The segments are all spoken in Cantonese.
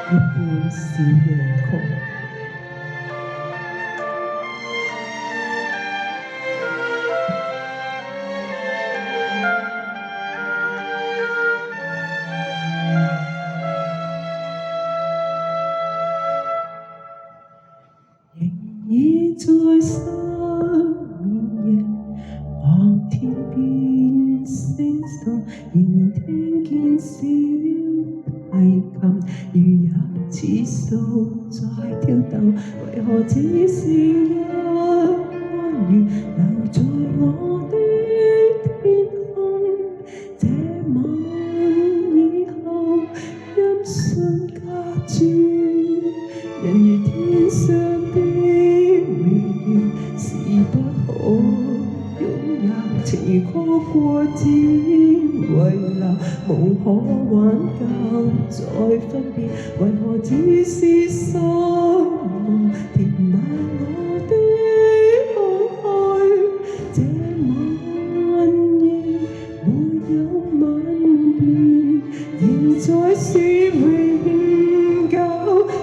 一半是夜曲。仍已在失眠夜，望天邊星宿，仍然聽見小提琴，如有似訴在跳動，為何只是一彎月留在我的天空？這晚以後，音訊隔絕，人如天上的明月，是不可擁有，情如曲過只遺留，無可挽救再分別，為何只是失望填滿我的空虛？這晚夜沒有吻別，現在是永久，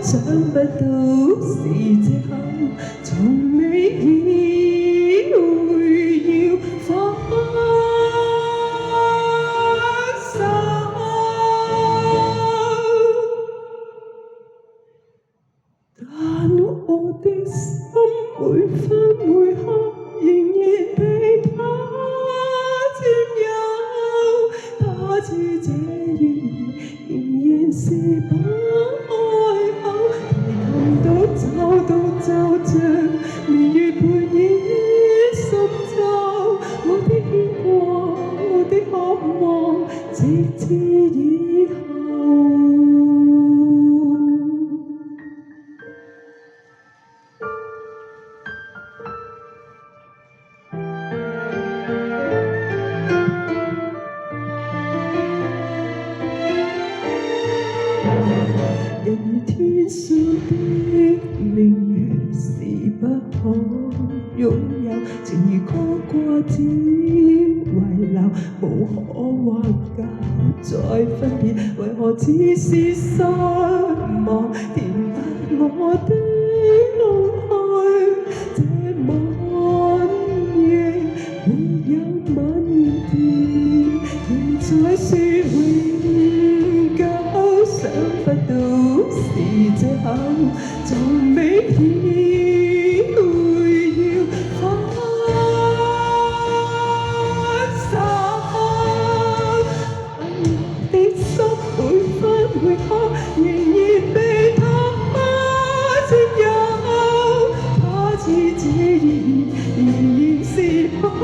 想不到是藉口，從未意會要分手，但我的心每分每刻仍然被他佔有，他知這月仍然是不開口，提琴都找到奏着，明月陪倚深秋，我的牽掛，我的渴望，直至以後。人如天上的明月，是不可擁有，情如曲過只遺留，無可挽救再分別，為何只是失望填不我的空虛？這晚夜沒有吻別，現在是永久，想不到是藉口，從未意會要分手，但我的心每分每刻仍然被他佔有，他知這夜仍然是不開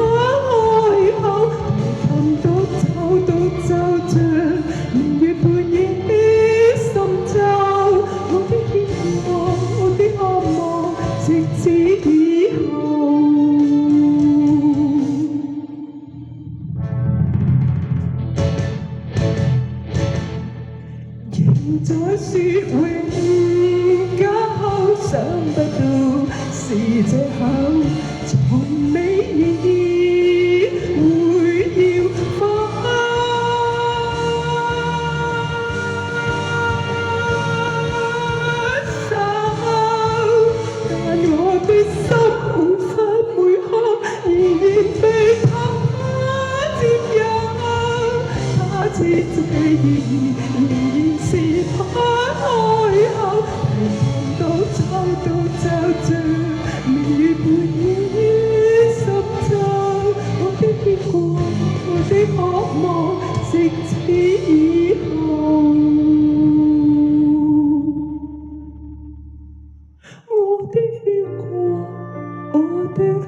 口，提琴都找到奏着，明月陪倚深秋，我的牽掛，我的渴望，直至以後。仍在說永久，想不到是藉口，從未意會要分手，但我的心每分每刻仍然被他佔有，他知這夜仍然是不開口，提琴都找到奏着，明月陪倚深秋，我的牽掛，我的渴望，直至以後。我的牽掛，我的渴